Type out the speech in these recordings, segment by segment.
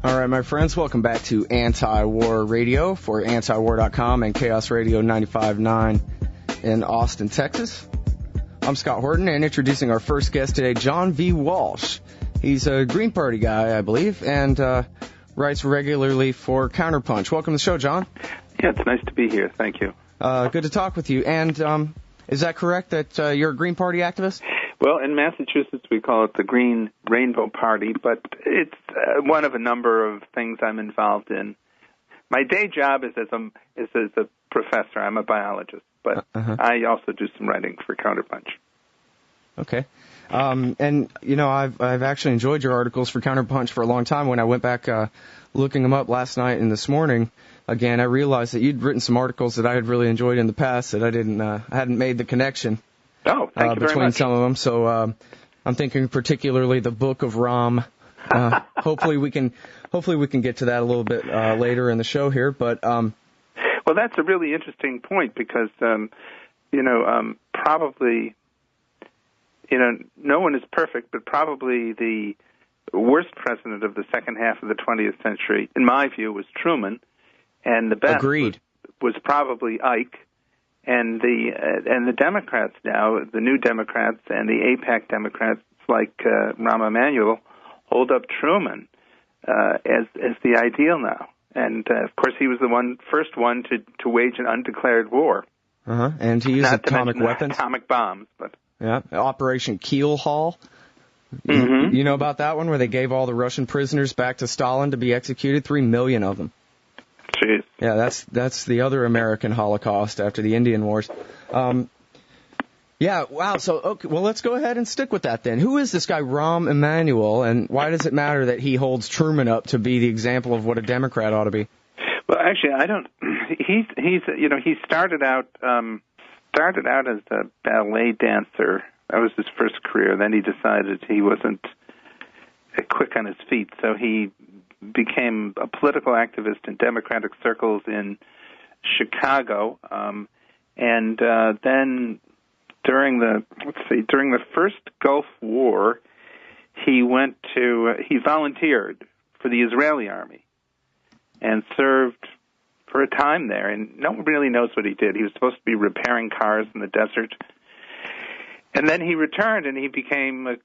All right, my friends, welcome back to Anti-War Radio for antiwar.com and Chaos Radio 95.9 in Austin, Texas. I'm Scott Horton, and introducing our first guest today, John V. Walsh. He's a Green Party guy, I believe, and writes regularly for Counterpunch. Welcome to the show, John. Yeah, it's nice to be here. Thank you. Good to talk with you. And is that correct that you're a Green Party activist? Well, in Massachusetts, we call it the Green Rainbow Party, but it's one of a number of things I'm involved in. My day job is as a professor. I'm a biologist, but I also do some writing for Counterpunch. Okay. And, you know, I've actually enjoyed your articles for Counterpunch for a long time. When I went back looking them up last night and this morning, again, I realized that you'd written some articles that I had really enjoyed in the past that I hadn't made the connection. Oh, thank you very between much. Some of them. So I'm thinking particularly the Book of Rahm. Hopefully we can get to that a little bit later in the show here. But well, that's a really interesting point because probably no one is perfect, but probably the worst president of the second half of the 20th century, in my view, was Truman, and the best was probably Ike. And the Democrats now, the new Democrats and the APAC Democrats like Rahm Emanuel, hold up Truman as the ideal now. And of course, he was the first one to wage an undeclared war. And he used atomic weapons, atomic bombs. But yeah, Operation Keel Haul. You know about that one, where they gave all the Russian prisoners back to Stalin to be executed? 3 million of them. Jeez. Yeah, that's the other American Holocaust after the Indian Wars. Yeah, wow. So, okay, well, let's go ahead and stick with that then. Who is this guy Rahm Emanuel, and why does it matter that he holds Truman up to be the example of what a Democrat ought to be? Well, actually, I don't. He started out as a ballet dancer. That was his first career. Then he decided he wasn't quick on his feet, so he became a political activist in Democratic circles in Chicago, and then during the first Gulf War, he volunteered for the Israeli army and served for a time there. And no one really knows what he did. He was supposed to be repairing cars in the desert. And then he returned, and he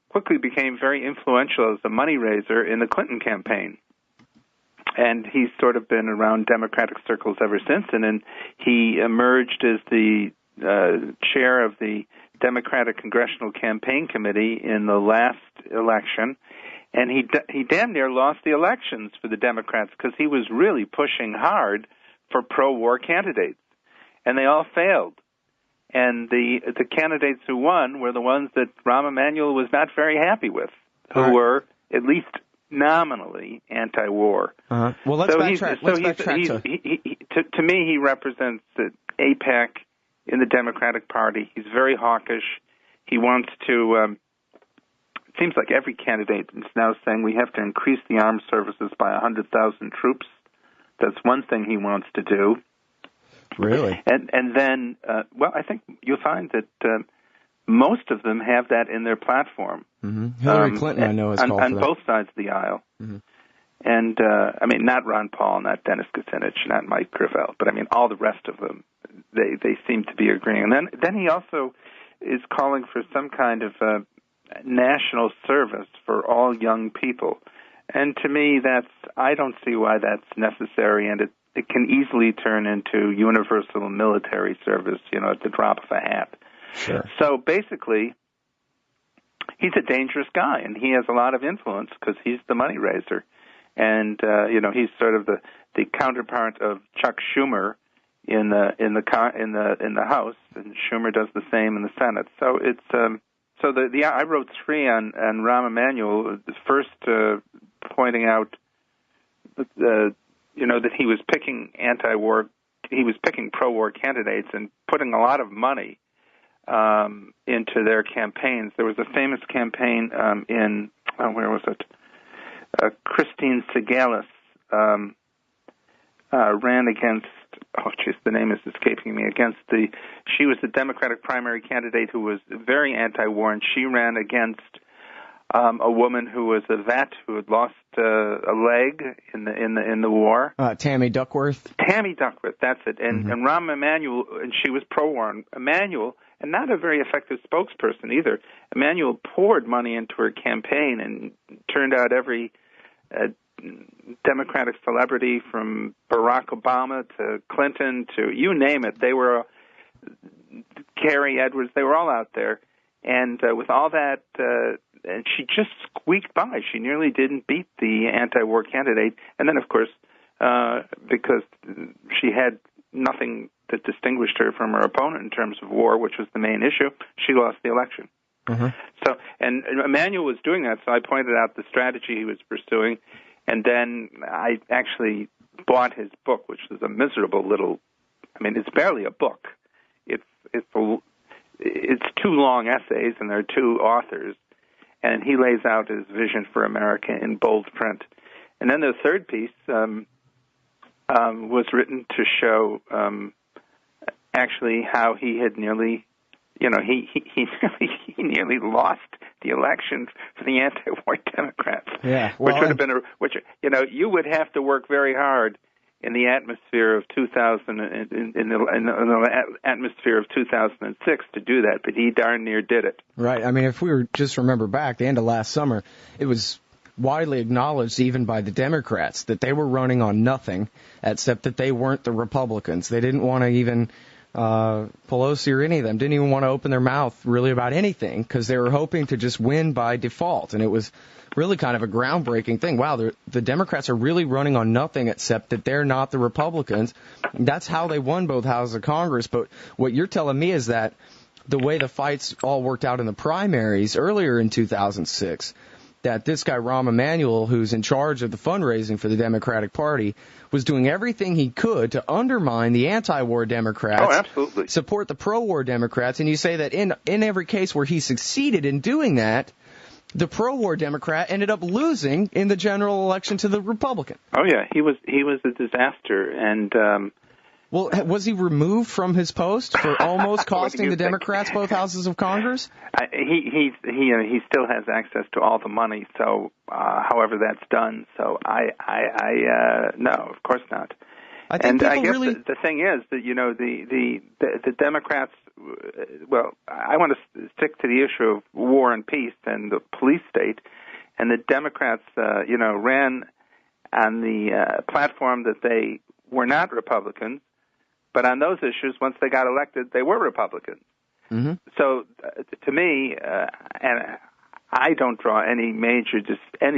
quickly became very influential as a money raiser in the Clinton campaign. And he's sort of been around Democratic circles ever since. And then he emerged as the chair of the Democratic Congressional Campaign Committee in the last election. And he damn near lost the elections for the Democrats because he was really pushing hard for pro-war candidates. And they all failed. And the candidates who won were the ones that Rahm Emanuel was not very happy with, who were at least nominally anti-war. Well, let's backtrack. To me, he represents the APAC in the Democratic Party. He's very hawkish. He wants to. It seems like every candidate is now saying we have to increase the armed services by 100,000 troops. That's one thing he wants to do. Really? And then, I think you'll find that most of them have that in their platform. Hillary Clinton, I know, is called on for that. both sides of the aisle. And, not Ron Paul, not Dennis Kucinich, not Mike Gravel, but, all the rest of them, they seem to be agreeing. And then he also is calling for some kind of national service for all young people. And to me, I don't see why that's necessary, and it can easily turn into universal military service, at the drop of a hat. Sure. So basically, he's a dangerous guy, and he has a lot of influence because he's the money raiser, and he's sort of the counterpart of Chuck Schumer in the House, and Schumer does the same in the Senate. So it's I wrote 3 on Rahm Emanuel. The first pointing out that he was picking anti-war, he was picking pro-war candidates and putting a lot of money into their campaigns. There was a famous campaign where was it? Christine Segalis ran against, the name is escaping me, she was the Democratic primary candidate who was very anti-war, and she ran against a woman who was a vet who had lost a leg in the war. Tammy Duckworth. Tammy Duckworth, that's it. And Mm-hmm. and Rahm Emanuel, and she was pro-war. Emanuel, and not a very effective spokesperson either. Emanuel poured money into her campaign and turned out every Democratic celebrity from Barack Obama to Clinton to you name it. They were Gary Edwards. They were all out there, and with all that, and she just squeaked by. She nearly didn't beat the anti-war candidate, and then of course, because she had nothing that distinguished her from her opponent in terms of war, which was the main issue, she lost the election. Mm-hmm. So, and Emanuel was doing that, so I pointed out the strategy he was pursuing, and then I actually bought his book, which was a miserable little, I mean, it's barely a book. It's two long essays, and there are two authors, and he lays out his vision for America in bold print. And then the third piece was written to show actually how he had nearly, he nearly lost the election for the anti-war Democrats. Yeah, well, which would have been you would have to work very hard in the atmosphere of 2000, in the atmosphere of 2006 to do that, but he darn near did it. Right. I mean, if we were just remember back the end of last summer, it was widely acknowledged even by the Democrats that they were running on nothing except that they weren't the Republicans. They didn't want to even Pelosi or any of them didn't even want to open their mouth really about anything because they were hoping to just win by default. And it was really kind of a groundbreaking thing. Wow, the Democrats are really running on nothing except that they're not the Republicans. That's how they won both houses of Congress. But what you're telling me is that the way the fights all worked out in the primaries earlier in 2006, that this guy, Rahm Emanuel, who's in charge of the fundraising for the Democratic Party, was doing everything he could to undermine the anti-war Democrats, oh, absolutely, support the pro-war Democrats, and you say that in every case where he succeeded in doing that, the pro-war Democrat ended up losing in the general election to the Republican. Oh yeah, he was a disaster, and well, was he removed from his post for almost costing the Democrats both houses of Congress? He still has access to all the money, so however that's done. So I no, of course not. I think I guess really... the thing is that the Democrats. Well, I want to stick to the issue of war and peace and the police state, and the Democrats, ran on the platform that they were not Republicans, but on those issues, once they got elected, they were Republicans. Mm-hmm. So, to me, and I don't draw any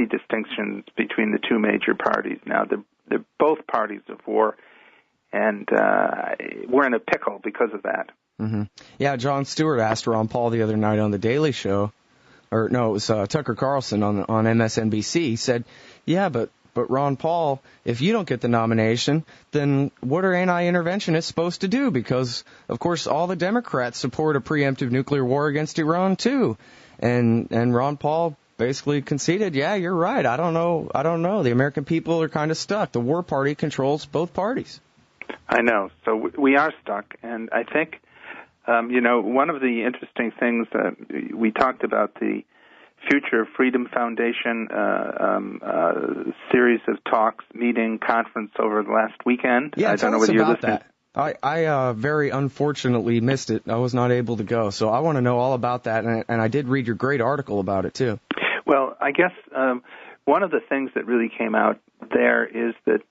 distinctions between the two major parties now. They're both parties of war, and we're in a pickle because of that. Mm-hmm. Yeah, Jon Stewart asked Ron Paul the other night on The Daily Show, or no, it was Tucker Carlson on MSNBC. He said, yeah, but Ron Paul, if you don't get the nomination, then what are anti-interventionists supposed to do? Because, of course, all the Democrats support a preemptive nuclear war against Iran, too. And Ron Paul basically conceded, yeah, you're right. I don't know. The American people are kind of stuck. The war party controls both parties. I know. So we are stuck. And I think, one of the interesting things we talked about the Future Freedom Foundation series of talks, conference over the last weekend. Yeah, I don't know whether you're listening. That. I very unfortunately missed it. I was not able to go, so I want to know all about that, and I did read your great article about it, too. Well, I guess one of the things that really came out there is that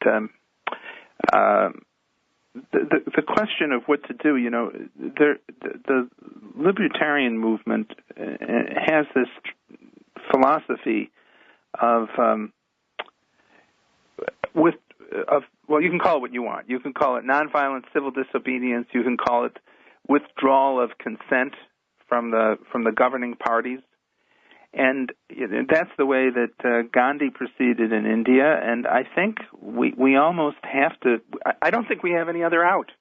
the question of what to do, the libertarian movement has this philosophy of you can call it what you want. You can call it nonviolent civil disobedience. You can call it withdrawal of consent from the governing parties. And that's the way that Gandhi proceeded in India, and I think we almost have to. I don't think we have any other out,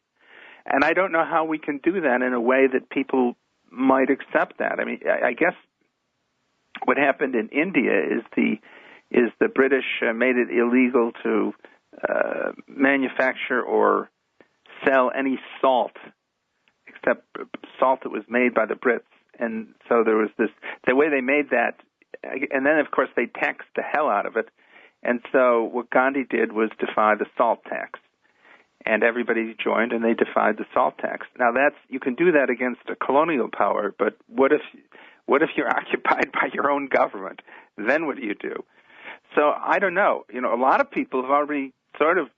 and I don't know how we can do that in a way that people might accept that. I mean, I guess what happened in India is the British made it illegal to manufacture or sell any salt except salt that was made by the Brits. And so there was the way they made that and then of course they taxed the hell out of it. And so what Gandhi did was defy the salt tax. And everybody joined, and they defied the salt tax. Now, you can do that against a colonial power, but what if you're occupied by your own government? Then what do you do? So I don't know. A lot of people have already sort of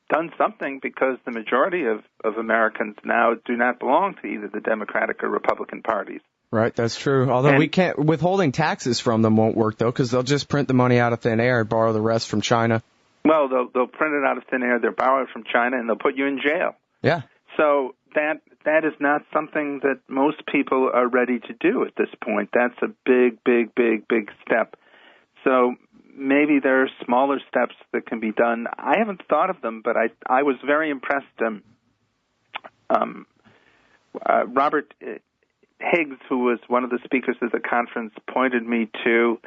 done something because the majority of Americans now do not belong to either the Democratic or Republican parties. Right, that's true. Although withholding taxes from them won't work, though, because they'll just print the money out of thin air and borrow the rest from China. Well, they'll print it out of thin air, they'll borrow it from China, and they'll put you in jail. Yeah. So that is not something that most people are ready to do at this point. That's a big, big, big, big step. So maybe there are smaller steps that can be done. I haven't thought of them, but I was very impressed. Robert Higgs, who was one of the speakers at the conference, pointed me to,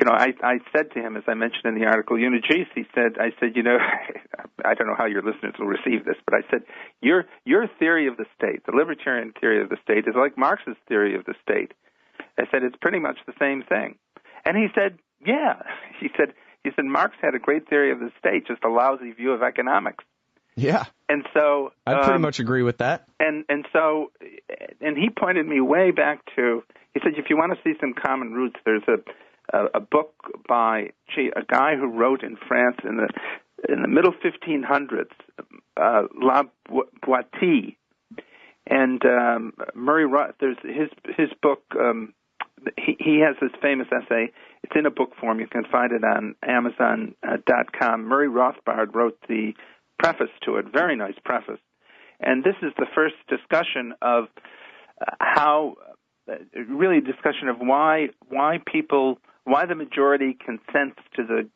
I said to him, as I mentioned in the article, geez, I said, I don't know how your listeners will receive this, but I said, your theory of the state, the libertarian theory of the state, is like Marx's theory of the state. I said, it's pretty much the same thing. And he said, yeah. He said, Marx had a great theory of the state, just a lousy view of economics. Yeah. And so I pretty much agree with that. And he pointed me way back to, he said, if you want to see some common roots, there's a book by a guy who wrote in France in the middle 1500s, La Boétie, and Murray Roth. There's his book. He has this famous essay. It's in a book form. You can find it on Amazon.com. Murray Rothbard wrote the preface to it. Very nice preface. And this is the first discussion of really a discussion of why the majority consents to the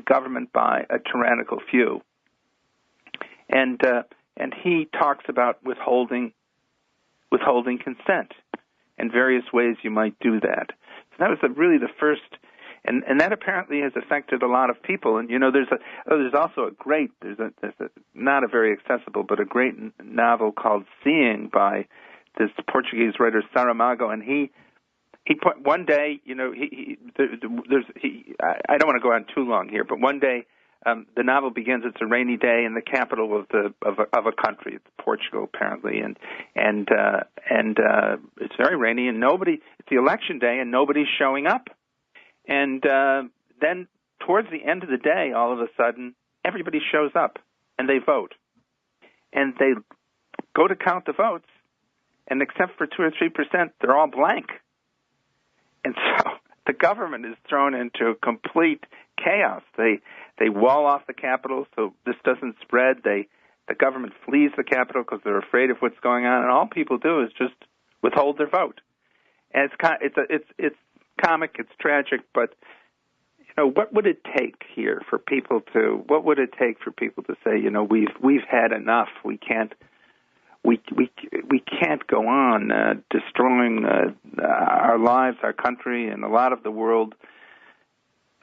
government by a tyrannical few. And he talks about withholding consent and various ways you might do that. So that was really the first, and that apparently has affected a lot of people. And there's also there's not a very accessible, but a great novel called Seeing by this Portuguese writer Saramago, and he put one day, I don't want to go on too long here, but one day the novel begins. It's a rainy day in the capital of a country. It's Portugal, apparently, and it's very rainy, and it's the election day, and nobody's showing up. And then towards the end of the day, all of a sudden, everybody shows up, and they vote, and they go to count the votes, and except for 2 or 3%, they're all blank. And so the government is thrown into complete chaos. They wall off the capital so this doesn't spread. The government flees the capital because they're afraid of what's going on, and all people do is just withhold their vote. And it's comic, it's tragic, but what would it take here for people to? What would it take for people to say, we've had enough. We can't go on destroying our lives, our country, and a lot of the world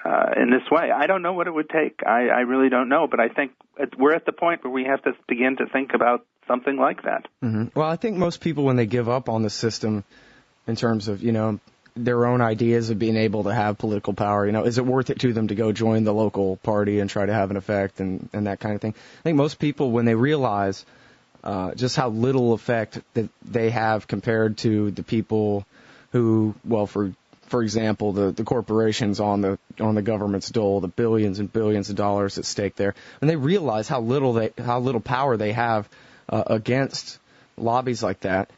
in this way. I don't know what it would take. I really don't know, but I think we're at the point where we have to begin to think about something like that. Mm-hmm. Well, I think most people, when they give up on the system in terms of, their own ideas of being able to have political power, is it worth it to them to go join the local party and try to have an effect and that kind of thing? I think most people, when they realize just how little effect that they have compared to the people who, well, for example, the corporations on the government's dole, the billions and billions of dollars at stake there, and they realize how little power they have against lobbies like that,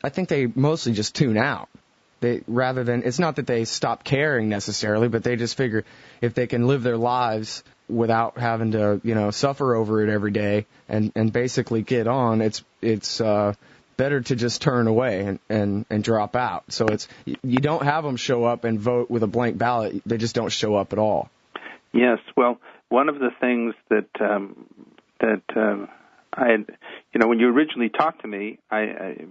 I think they mostly just tune out. It's not that they stop caring necessarily, but they just figure if they can live their lives without having to, suffer over it every day and basically get on, it's better to just turn away and drop out. So you don't have them show up and vote with a blank ballot. They just don't show up at all. Yes. Well, one of the things that I had, when you originally talked to me,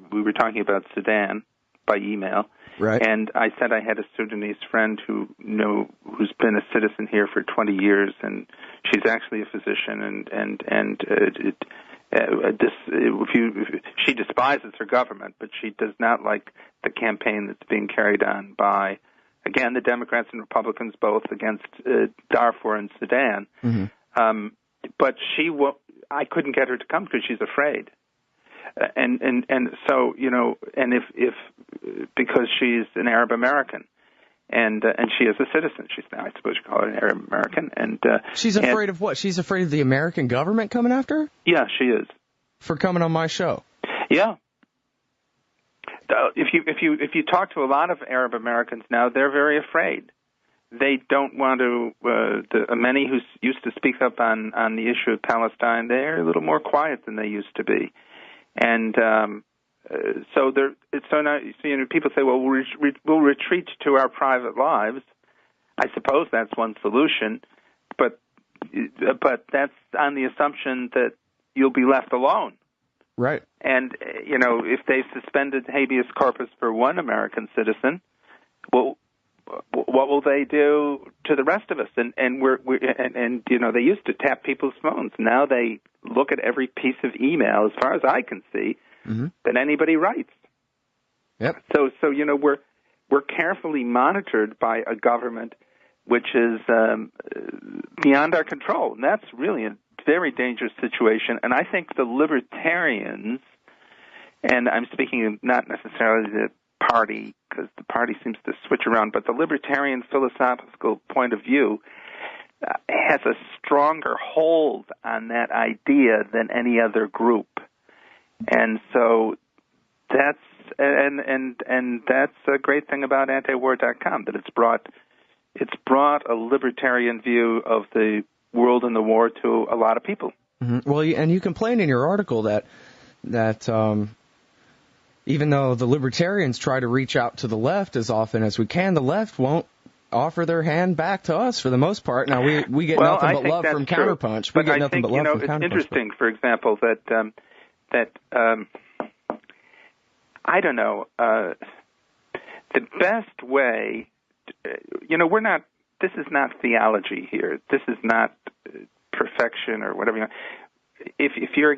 we were talking about Sudan by email. Right. And I said I had a Sudanese friend who's been a citizen here for 20 years, and she's actually a physician, she despises her government, but she does not like the campaign that's being carried on by Again, the Democrats and Republicans both against Darfur and Sudan. Mm-hmm. But I couldn't get her to come because she's afraid. And so, and if because she's an Arab American. And she is a citizen. She's now, I suppose you call her an Arab American. And she's afraid of what? She's afraid of the American government coming after her? Yeah, she is. For coming on my show. Yeah. If you talk to a lot of Arab Americans now, they're very afraid. They don't want to. Many who used to speak up on the issue of Palestine, they're a little more quiet than they used to be, and. So now people say, well, we'll retreat to our private lives. I suppose that's one solution, but that's on the assumption that you'll be left alone. Right. And if they suspended habeas corpus for one American citizen, well, what will they do to the rest of us? And they used to tap people's phones. Now they look at every piece of email, as far as I can see. Mm-hmm. That anybody writes. Yep. So we're carefully monitored by a government which is beyond our control, and that's really a very dangerous situation. And I think the libertarians, and I'm speaking of not necessarily the party because the party seems to switch around, but the libertarian philosophical point of view has a stronger hold on that idea than any other group. And so that's a great thing about AntiWar.com, that it's brought a libertarian view of the world and the war to a lot of people. Mm-hmm. Well, and you complain in your article that even though the libertarians try to reach out to the left as often as we can, the left won't offer their hand back to us for the most part. Now we get nothing but love from Counterpunch. We get nothing but love from Counterpunch. It's interesting, for example, that I don't know, the best way, this is not theology here. This is not perfection or whatever. If you're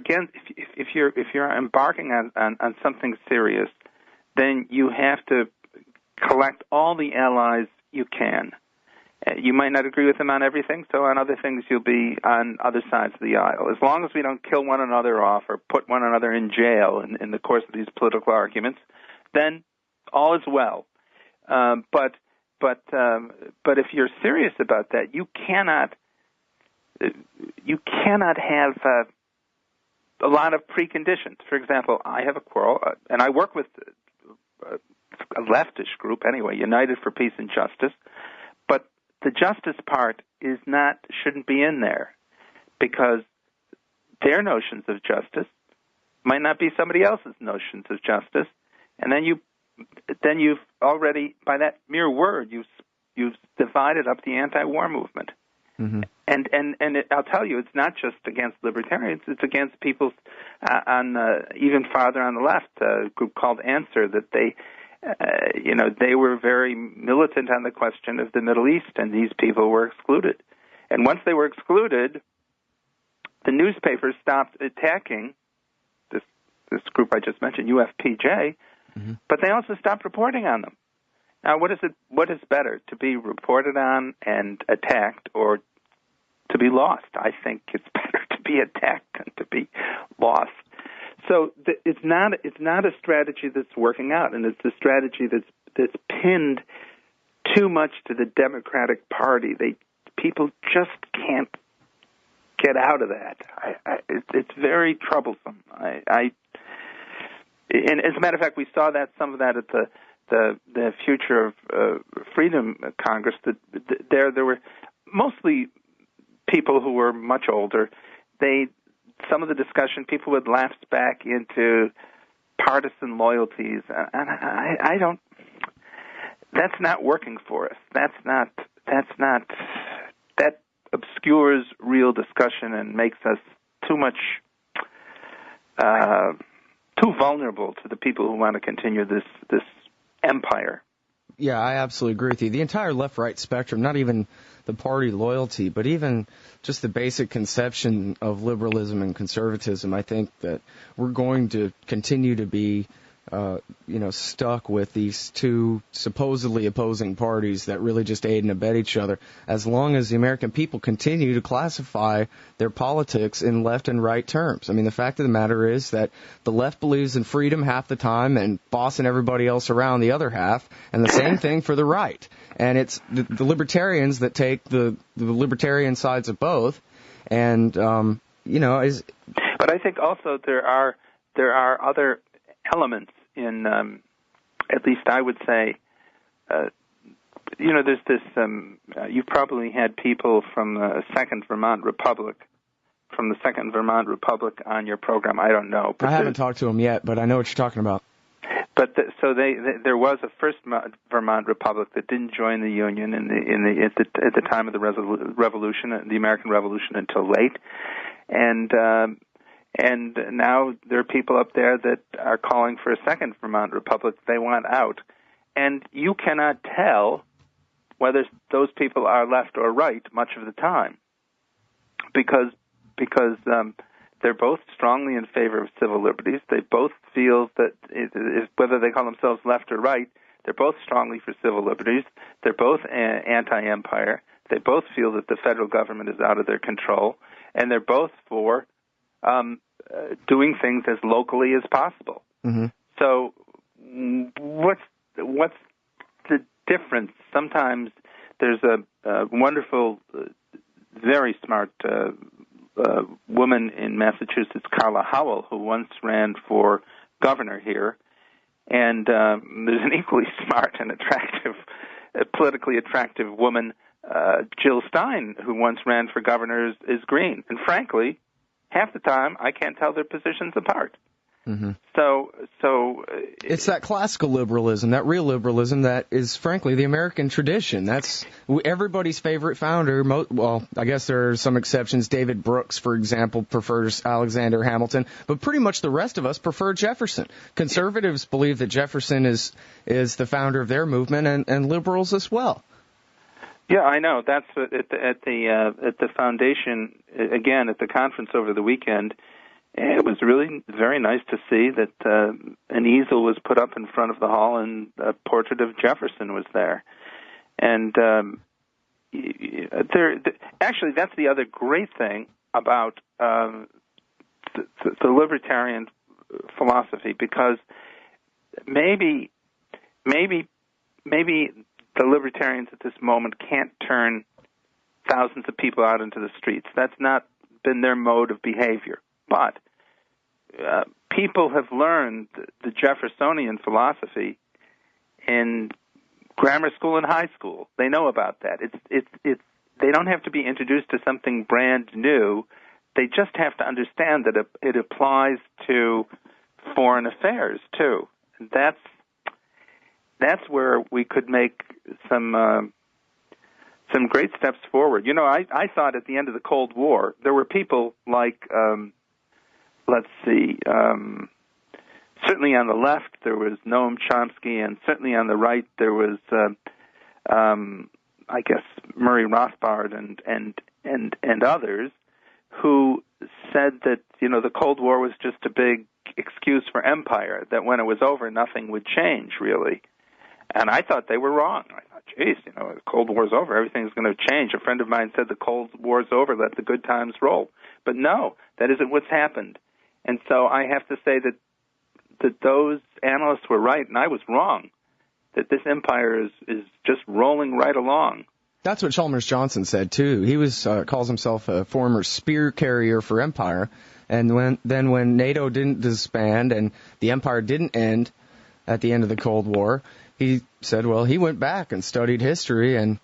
embarking on something serious, then you have to collect all the allies you can. You might not agree with them on everything, so on other things you'll be on other sides of the aisle. As long as we don't kill one another off or put one another in jail in the course of these political arguments, then all is well. But if you're serious about that, you cannot have a lot of preconditions. For example, I have a quarrel, and I work with a leftist group anyway, United for Peace and Justice, but the justice part shouldn't be in there, because their notions of justice might not be somebody else's notions of justice, and then you've already, by that mere word, you've divided up the anti-war movement. Mm-hmm. And I'll tell you, it's not just against libertarians; it's against people on even farther on the left, a group called Answer, that they were very militant on the question of the Middle East, and these people were excluded. And once they were excluded, the newspapers stopped attacking this group I just mentioned, UFPJ, mm-hmm. but they also stopped reporting on them. Now, what is better, to be reported on and attacked, or to be lost? I think it's better to be attacked than to be lost. So it's not a strategy that's working out, and it's a strategy that's pinned too much to the Democratic Party. People just can't get out of that. It's very troublesome. And as a matter of fact, we saw some of that at the Future of Freedom Congress. There were mostly people who were much older. Some of the discussion, people would lapse back into partisan loyalties, and I don't. That's not working for us. That obscures real discussion and makes us too vulnerable to the people who want to continue this empire. Yeah, I absolutely agree with you. The entire left-right spectrum, not even the party loyalty, but even just the basic conception of liberalism and conservatism, I think that we're going to continue to be stuck with these two supposedly opposing parties that really just aid and abet each other, as long as the American people continue to classify their politics in left and right terms. I mean, the fact of the matter is that the left believes in freedom half the time and bossing everybody else around the other half, and the same thing for the right. And it's the libertarians that take the libertarian sides of both, and But I think also there are other elements in, at least I would say, there's this, you've probably had people from the Second Vermont Republic on your program. I don't know. I haven't talked to them yet, but I know what you're talking about. But there was a First Vermont Republic that didn't join the Union at the time of the Revolution, the American Revolution, until late, and now there are people up there that are calling for a Second Vermont Republic. They want out, and you cannot tell whether those people are left or right much of the time, because they're both strongly in favor of civil liberties. They both feel that, whether they call themselves left or right, they're both strongly for civil liberties. They're both anti-empire. They both feel that the federal government is out of their control, and they're both for doing things as locally as possible. Mm-hmm. So, what's the difference? Sometimes there's a wonderful, very smart woman in Massachusetts, Carla Howell, who once ran for governor here, and there's an equally smart and politically attractive woman, Jill Stein, who once ran for governor, is green. And frankly, half the time I can't tell their positions apart. Mm-hmm. So it's that classical liberalism, that real liberalism, that is frankly the American tradition. That's everybody's favorite founder. Well, I guess there are some exceptions. David Brooks, for example, prefers Alexander Hamilton, but pretty much the rest of us prefer Jefferson. Conservatives believe that Jefferson is the founder of their movement, and liberals as well. Yeah, I know. That's at the foundation, again, at the conference over the weekend. It was really very nice to see that an easel was put up in front of the hall and a portrait of Jefferson was there. And actually, that's the other great thing about the libertarian philosophy, because maybe the libertarians at this moment can't turn thousands of people out into the streets. That's not been their mode of behavior. But people have learned the Jeffersonian philosophy in grammar school and high school. They know about that. It's they don't have to be introduced to something brand new. They just have to understand that it applies to foreign affairs too. That's where we could make some great steps forward. I thought at the end of the Cold War there were people like certainly on the left there was Noam Chomsky, and certainly on the right there was, I guess, Murray Rothbard and others who said that the Cold War was just a big excuse for empire, that when it was over nothing would change really. And I thought they were wrong. I thought, geez, the Cold War's over, everything's going to change. A friend of mine said the Cold War's over, let the good times roll. But no, that isn't what's happened. And so I have to say that those analysts were right, and I was wrong, that this empire is just rolling right along. That's what Chalmers Johnson said, too. He calls himself a former spear carrier for empire. And when NATO didn't disband and the empire didn't end at the end of the Cold War, he said, well, he went back and studied history and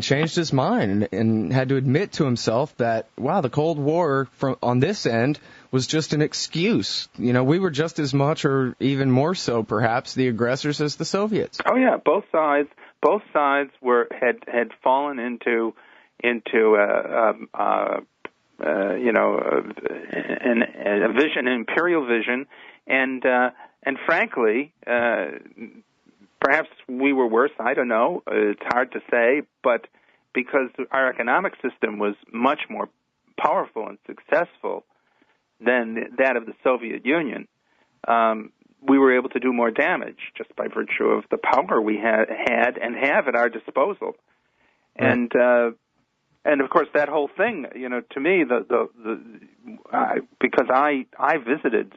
changed his mind and had to admit to himself that, wow, the Cold War on this end was just an excuse. We were just as much, or even more so, perhaps, the aggressors as the Soviets. Oh yeah, both sides had fallen into a vision, an imperial vision, and frankly, perhaps we were worse. I don't know. It's hard to say, but because our economic system was much more powerful and successful than that of the Soviet Union, we were able to do more damage just by virtue of the power we had and have at our disposal. Right. And of course, that whole thing, to me, because I visited,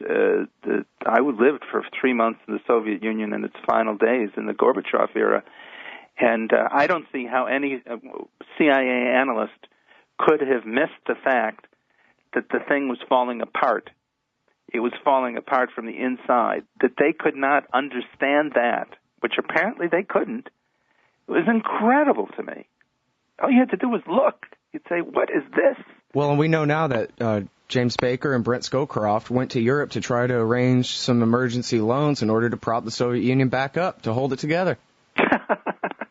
I lived for 3 months in the Soviet Union in its final days in the Gorbachev era, and I don't see how any CIA analyst could have missed the fact that the thing was falling apart. It was falling apart from the inside, that they could not understand that, which apparently they couldn't. It was incredible to me. All you had to do was look. You'd say, what is this? Well, and we know now that James Baker and Brent Scowcroft went to Europe to try to arrange some emergency loans in order to prop the Soviet Union back up, to hold it together.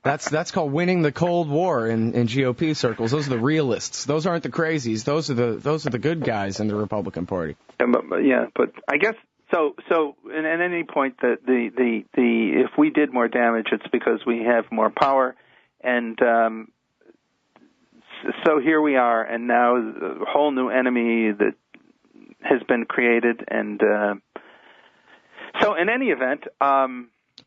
That's called winning the Cold War in GOP circles. Those are the realists. Those aren't the crazies. Those are the good guys in the Republican Party. But I guess so. At any point, the if we did more damage, it's because we have more power, and so here we are, and now a whole new enemy that has been created, and so in any event.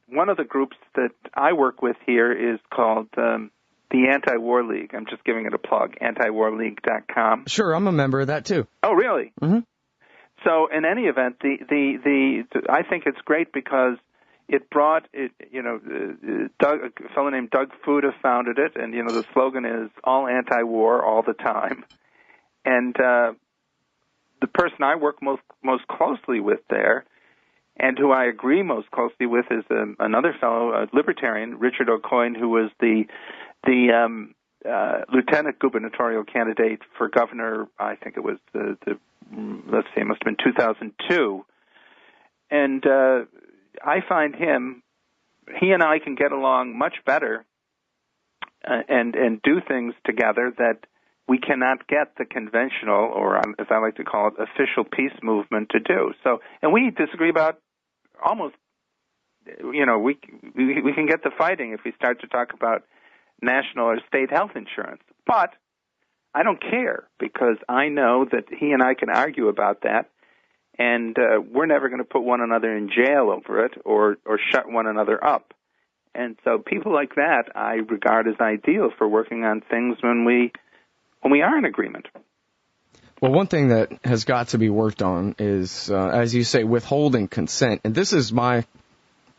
One of the groups that I work with here is called the AntiWar League. I'm just giving it a plug, antiwarleague.com. Sure, I'm a member of that too. Oh, really? Mm-hmm. So in any event, I think it's great because it brought it. A fellow named Doug Fuda founded it, and the slogan is "All Anti-War, All the Time." And the person I work most closely with there, and who I agree most closely with, is another fellow, a libertarian, Richard Aucoin, who was the lieutenant gubernatorial candidate for governor. I think it was let's see, it must have been 2002. And I find he and I can get along much better and do things together that we cannot get the conventional, or as I like to call it, official peace movement to do. So, and we disagree about almost, we can get the fighting if we start to talk about national or state health insurance. But I don't care, because I know that he and I can argue about that, and we're never going to put one another in jail over it or shut one another up. And so people like that I regard as ideal for working on things when we are in agreement. Well, one thing that has got to be worked on is, as you say, withholding consent. And this is my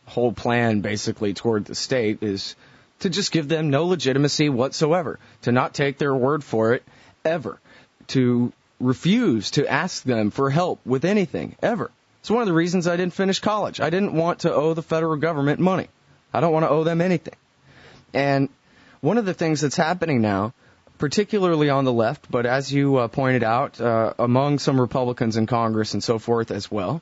whole plan, basically, toward the state, is to just give them no legitimacy whatsoever, to not take their word for it ever, to refuse to ask them for help with anything, ever. It's one of the reasons I didn't finish college. I didn't want to owe the federal government money. I don't want to owe them anything. And one of the things that's happening now, particularly on the left, but as you pointed out, among some Republicans in Congress and so forth as well,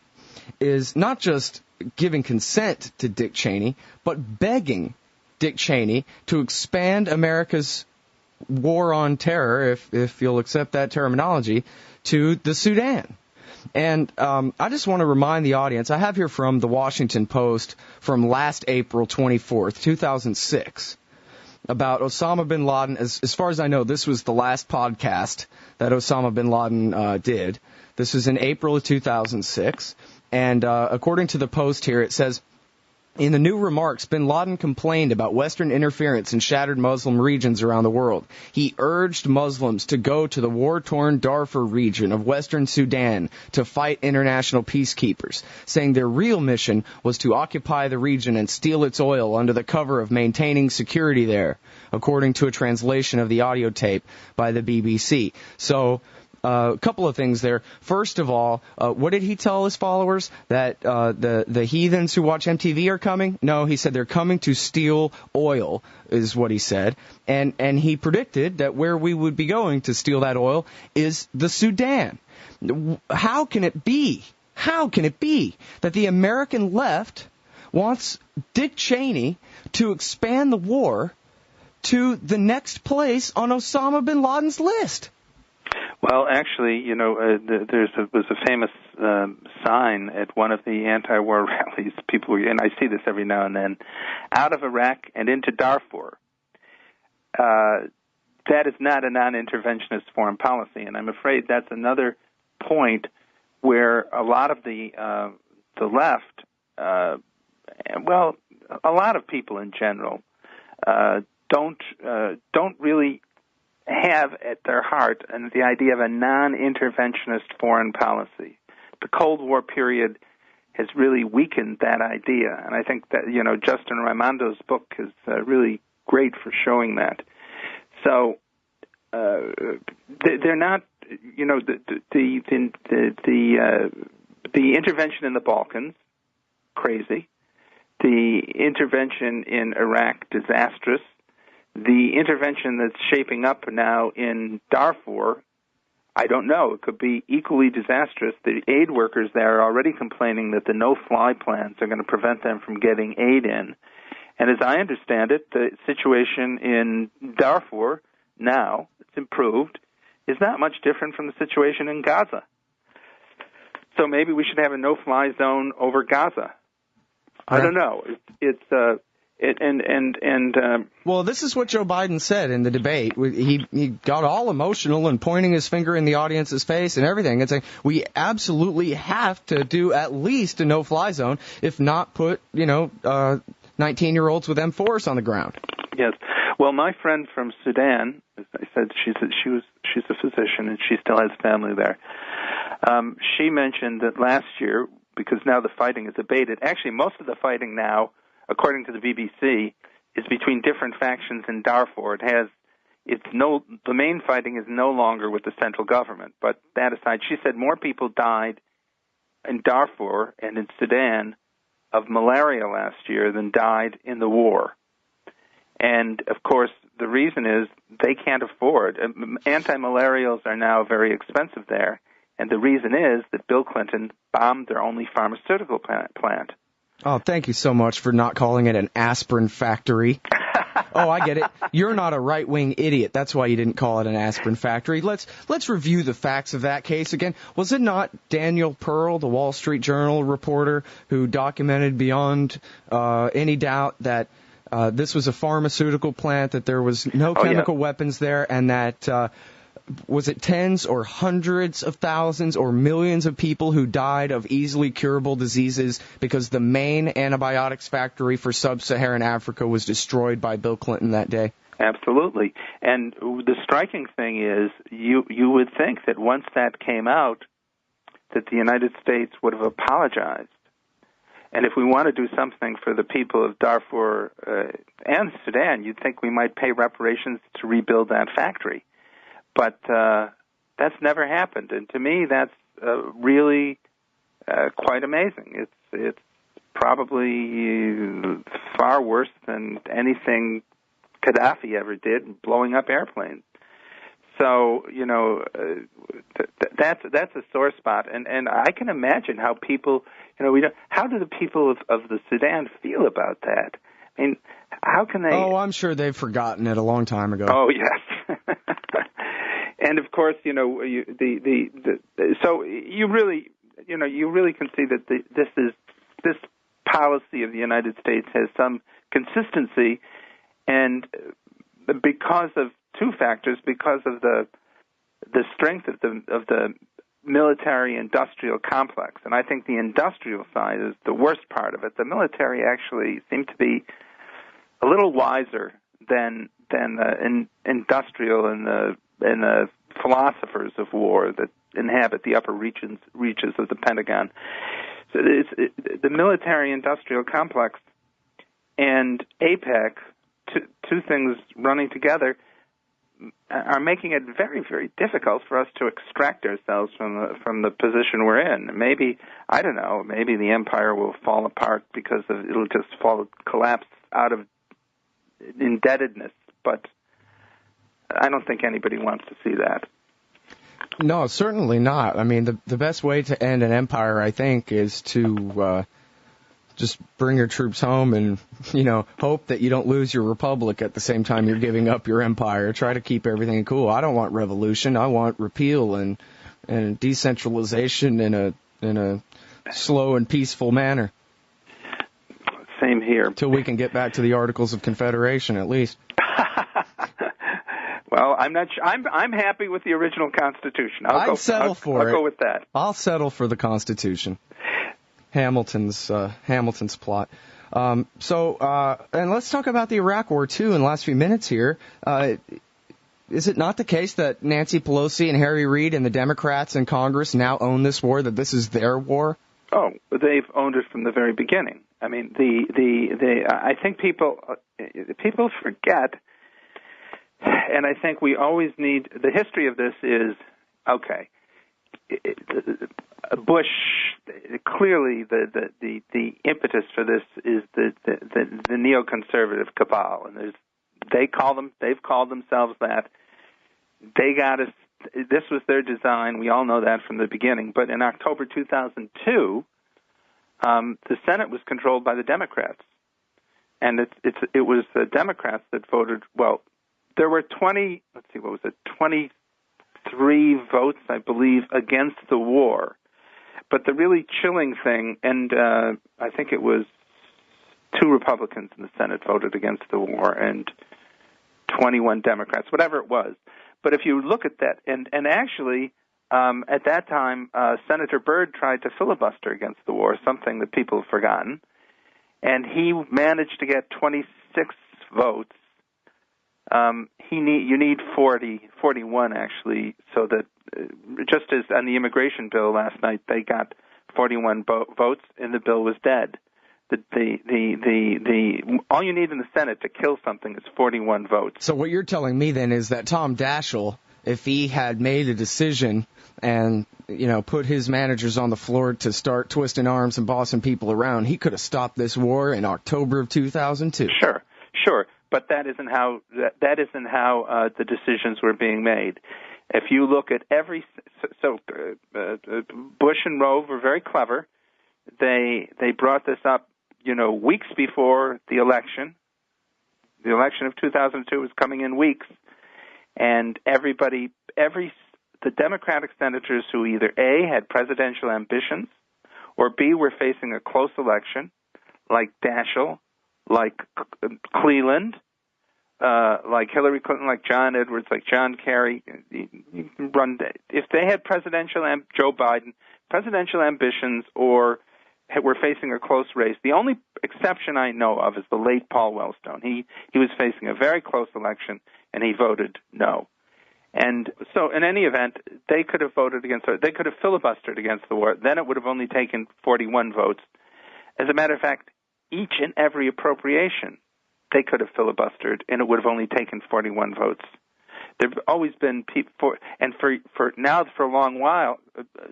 is not just giving consent to Dick Cheney, but begging Dick Cheney to expand America's war on terror, if you'll accept that terminology, to the Sudan. And I just want to remind the audience, I have here from the Washington Post from last April 24th, 2006, about Osama bin Laden. As far as I know, this was the last podcast that Osama bin Laden did. This was in April of 2006. And according to the Post here, it says, in the new remarks, bin Laden complained about Western interference in shattered Muslim regions around the world. He urged Muslims to go to the war-torn Darfur region of Western Sudan to fight international peacekeepers, saying their real mission was to occupy the region and steal its oil under the cover of maintaining security there, according to a translation of the audio tape by the BBC. So, a couple of things there. First of all, what did he tell his followers? That the heathens who watch MTV are coming? No, he said they're coming to steal oil, is what he said. And he predicted that where we would be going to steal that oil is the Sudan. How can it be? How can it be that the American left wants Dick Cheney to expand the war to the next place on Osama bin Laden's list? Well, actually, there was a famous sign at one of the anti-war rallies. People, and I see this every now and then, out of Iraq and into Darfur. That is not a non-interventionist foreign policy, and I'm afraid that's another point where a lot of the left well, a lot of people in general don't really have at their heart the idea of a non-interventionist foreign policy. The Cold War period has really weakened that idea, and I think that Justin Raimondo's book is really great for showing that. So they're not, the intervention in the Balkans, crazy. The intervention in Iraq, disastrous. The intervention that's shaping up now in Darfur, I don't know. It could be equally disastrous. The aid workers there are already complaining that the no-fly plans are going to prevent them from getting aid in. And as I understand it, the situation in Darfur now, it's improved, is not much different from the situation in Gaza. So maybe we should have a no-fly zone over Gaza. I don't know. Well, this is what Joe Biden said in the debate. He got all emotional and pointing his finger in the audience's face and everything and saying, we absolutely have to do at least a no-fly zone, if not put, 19-year-olds with M4s on the ground. Yes. Well, my friend from Sudan, as I said, she's a physician and she still has family there. She mentioned that last year, because now the fighting is abated. Actually, most of the fighting now, according to the BBC, is between different factions in Darfur. The main fighting is no longer with the central government. But that aside, she said more people died in Darfur and in Sudan of malaria last year than died in the war. And, of course, the reason is they can't afford. Anti-malarials are now very expensive there. And the reason is that Bill Clinton bombed their only pharmaceutical plant. Oh, thank you so much for not calling it an aspirin factory. Oh, I get it. You're not a right-wing idiot. That's why you didn't call it an aspirin factory. Let's review the facts of that case again. Was it not Daniel Pearl, the Wall Street Journal reporter, who documented beyond any doubt that this was a pharmaceutical plant, that there was no chemical weapons there, and that was it tens or hundreds of thousands or millions of people who died of easily curable diseases because the main antibiotics factory for sub-Saharan Africa was destroyed by Bill Clinton that day? Absolutely. And the striking thing is you would think that once that came out, that the United States would have apologized. And if we want to do something for the people of Darfur and Sudan, you'd think we might pay reparations to rebuild that factory. But that's never happened, and to me, that's really quite amazing. It's probably far worse than anything Gaddafi ever did, blowing up airplanes. So that's a sore spot, and I can imagine how people, how do the people of the Sudan feel about that? I mean, how can they? Oh, I'm sure they've forgotten it a long time ago. Oh, yes. And of course, so you really can see that this policy of the United States has some consistency, and because of two factors, because of the strength of the military-industrial complex, and I think the industrial side is the worst part of it. The military actually seem to be a little wiser than the industrial and the philosophers of war that inhabit the upper reaches of the Pentagon. So the military-industrial complex and APEC, two things running together, are making it very, very difficult for us to extract ourselves from the position we're in. Maybe, I don't know, maybe the empire will fall apart because it'll just collapse out of indebtedness, but I don't think anybody wants to see that. No, certainly not. I mean, the best way to end an empire, I think, is to just bring your troops home and, hope that you don't lose your republic at the same time you're giving up your empire. Try to keep everything cool. I don't want revolution. I want repeal and decentralization in a slow and peaceful manner. Same here. Till we can get back to the Articles of Confederation, at least. Well, I'm not. I'm happy with the original Constitution. I'll settle for it. I'll go with that. I'll settle for the Constitution. Hamilton's plot. And let's talk about the Iraq War, too, in the last few minutes here. Is it not the case that Nancy Pelosi and Harry Reid and the Democrats in Congress now own this war, that this is their war? Oh, they've owned it from the very beginning. I mean, I think people forget, and I think we always need, the history of this is, okay, Bush, clearly the impetus for this is the neoconservative cabal, and they've called themselves that. They got us. This was their design. We all know that from the beginning. But in October 2002, the Senate was controlled by the Democrats, and it was the Democrats that voted. Well, there were 23 votes, I believe, against the war. But the really chilling thing, and I think it was 2 Republicans in the Senate voted against the war, and 21 Democrats, whatever it was. But if you look at that, and actually, at that time, Senator Byrd tried to filibuster against the war, something that people have forgotten, and he managed to get 26 votes. You need 41 actually, so that just as on the immigration bill last night, they got 41 votes, and the bill was dead. All you need in the Senate to kill something is 41 votes. So what you're telling me then is that Tom Daschle, if he had made a decision and, put his managers on the floor to start twisting arms and bossing people around, he could have stopped this war in October of 2002. Sure, but that isn't how the decisions were being made. If you look at Bush and Rove were very clever. They brought this up, weeks before the election. The election of 2002 was coming in weeks, and the Democratic senators who either A, had presidential ambitions, or B, were facing a close election, like Daschle, like Cleland, like Hillary Clinton, like John Edwards, like John Kerry. If they had Joe Biden, presidential ambitions, or were facing a close race. The only exception I know of is the late Paul Wellstone. He was facing a very close election, and he voted no. And so in any event, they could have voted against it. They could have filibustered against the war. Then it would have only taken 41 votes. As a matter of fact, each and every appropriation, they could have filibustered, and it would have only taken 41 votes. There have always been people, for a long while,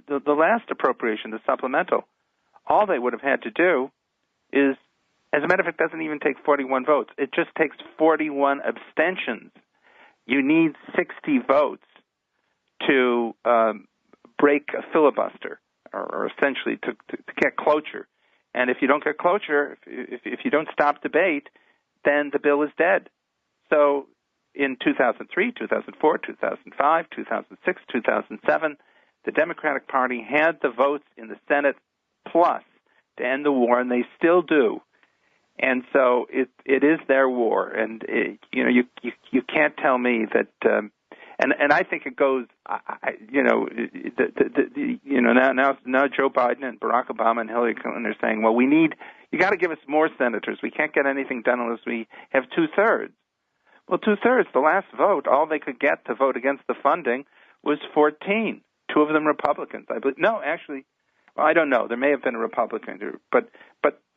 the last appropriation, the supplemental, all they would have had to do is, as a matter of fact, it doesn't even take 41 votes. It just takes 41 abstentions. You need 60 votes to break a filibuster, or essentially to get cloture. And if you don't get cloture, if you don't stop debate, then the bill is dead. So in 2003, 2004, 2005, 2006, 2007, the Democratic Party had the votes in the Senate plus to end the war, and they still do. And so it is their war, and you can't tell me that. And I think it goes. Now Joe Biden and Barack Obama and Hillary Clinton are saying, well, you got to give us more senators. We can't get anything done unless we have 2/3. Well, 2/3, the last vote, all they could get to vote against the funding was 14. 2 of them Republicans, I believe. No, actually, well, I don't know. There may have been a Republican, but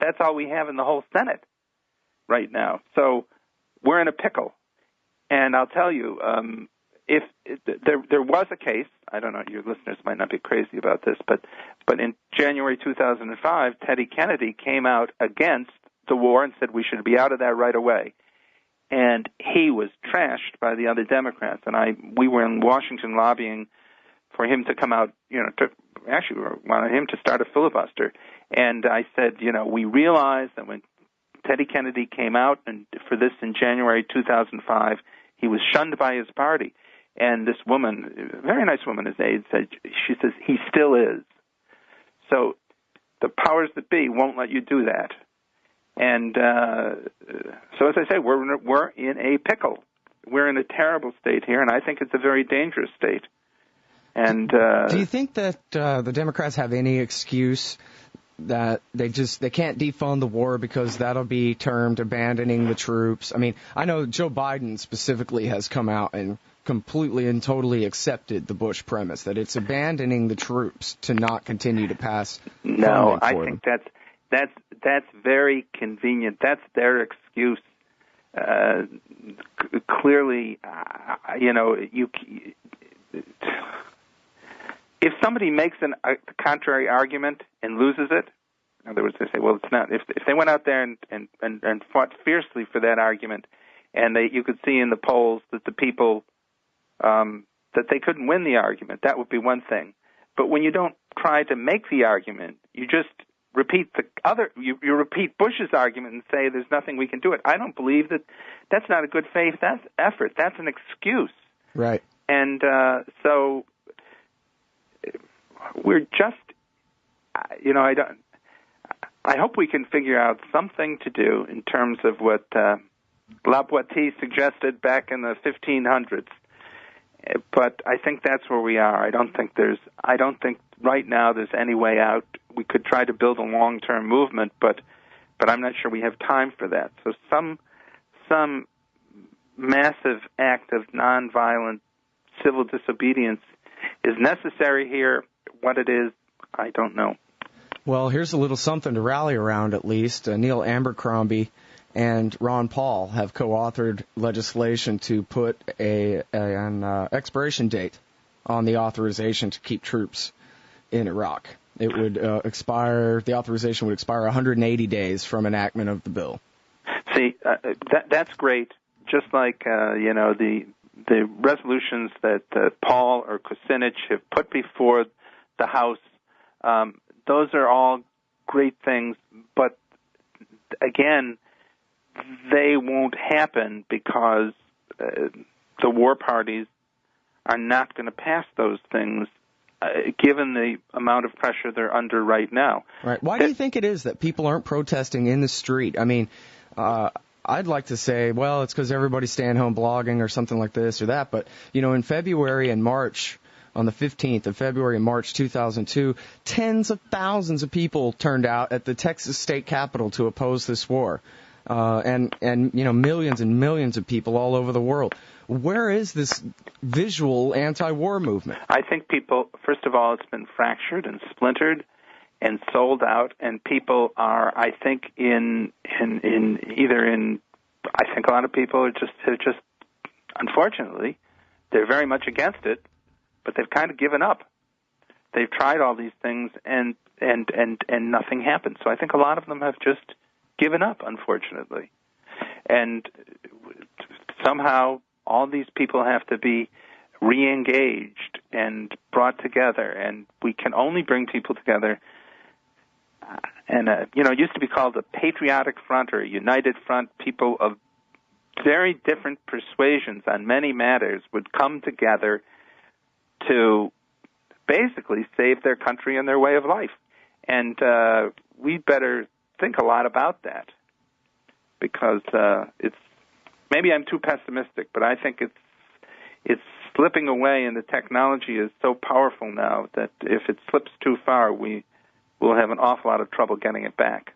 that's all we have in the whole Senate right now. So we're in a pickle. And I'll tell you, if there was a case, I don't know, your listeners might not be crazy about this, but in January 2005, Teddy Kennedy came out against the war and said we should be out of that right away. And he was trashed by the other Democrats. And we were in Washington lobbying for him to come out, actually wanted him to start a filibuster. And I said, we realized that when Teddy Kennedy came out and for this in January 2005, he was shunned by his party. And this woman, a very nice woman, his aide, she says, he still is. So the powers that be won't let you do that. And so as I say, we're in a pickle. We're in a terrible state here, and I think it's a very dangerous state. And do you think that the Democrats have any excuse that they can't defund the war because that'll be termed abandoning the troops. I mean, I know Joe Biden specifically has come out and completely and totally accepted the Bush premise that it's abandoning the troops to not continue to pass funding for them. No, I think that's very convenient. That's their excuse. Clearly, if somebody makes a contrary argument and loses it, in other words, they say, well, it's not. If they went out there and fought fiercely for that argument, and you could see in the polls that the people that they couldn't win the argument, that would be one thing. But when you don't try to make the argument, you just repeat you repeat Bush's argument and say there's nothing we can do it. I don't believe that. That's not a good faith effort. That's an excuse. Right. And so we're just, I hope we can figure out something to do in terms of what La Boétie suggested back in the 1500s. But I think that's where we are. I don't think right now there's any way out. We could try to build a long-term movement, but I'm not sure we have time for that. So some massive act of nonviolent civil disobedience is necessary here. What it is, I don't know. Well, here's a little something to rally around, at least. Neil Abercrombie and Ron Paul have co-authored legislation to put an expiration date on the authorization to keep troops in Iraq. It would the authorization would expire 180 days from enactment of the bill. See, that's great. Just like, the resolutions that Paul or Kucinich have put before the House, those are all great things, but again, they won't happen because the war parties are not going to pass those things given the amount of pressure they're under right now. Right. Why do you think it is that people aren't protesting in the street? I mean, I'd like to say, well, it's because everybody's staying home blogging or something like this or that. But, in February and March, on the 15th of February and March 2002, tens of thousands of people turned out at the Texas state capitol to oppose this war. And millions and millions of people all over the world. Where is this visual anti-war movement? I think people, first of all, it's been fractured and splintered and sold out, and people are, I think, I think a lot of people are just, unfortunately, they're very much against it, but they've kind of given up. They've tried all these things, and nothing happened. So I think a lot of them have just given up, unfortunately. And somehow all these people have to be re-engaged and brought together, and we can only bring people together. It used to be called a patriotic front or a united front. People of very different persuasions on many matters would come together to basically save their country and their way of life. And we'd better think a lot about that, because it's, maybe I'm too pessimistic, but I think it's slipping away, and the technology is so powerful now that if it slips too far, we will have an awful lot of trouble getting it back.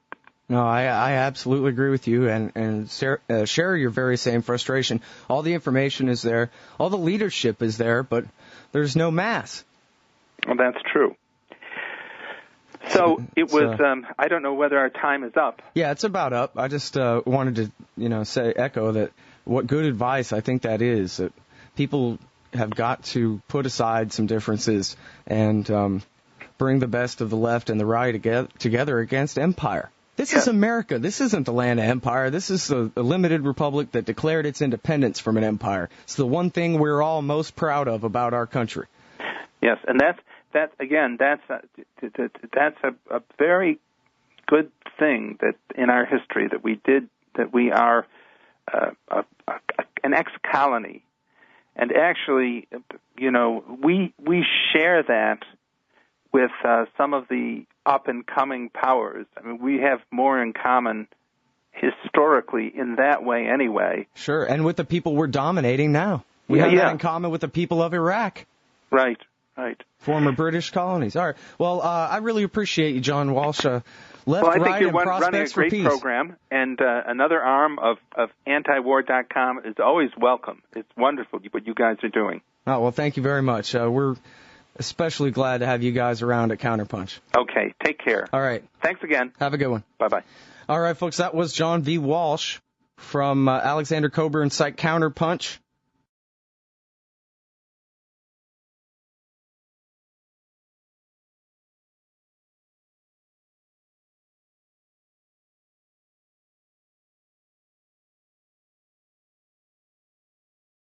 No, I absolutely agree with you, and share your very same frustration. All the information is there, all the leadership is there, but there's no mass. Well, that's true. So it was. I don't know whether our time is up. Yeah, it's about up. I just wanted to, echo that. What good advice I think that is. That people have got to put aside some differences and bring the best of the left and the right together against empire. This is America. This isn't the land of empire. This is a limited republic that declared its independence from an empire. It's the one thing we're all most proud of about our country. Yes, and that's a very good thing that in our history that we did, that we are an ex-colony, and actually, we share that with some of the up-and-coming powers. I mean, we have more in common historically in that way anyway. Sure, and with the people we're dominating now. We have that in common with the people of Iraq. Right. Right. Former British colonies. All right. Well, I really appreciate you, John Walsh. Left, well, I think right, you're and running a prospects for great peace. program, and another arm of AntiWar.com is always welcome. It's wonderful what you guys are doing. Oh, well, thank you very much. We're especially glad to have you guys around at Counterpunch. Okay. Take care. All right. Thanks again. Have a good one. Bye-bye. All right, folks, that was John V. Walsh from Alexander Coburn's site Counterpunch.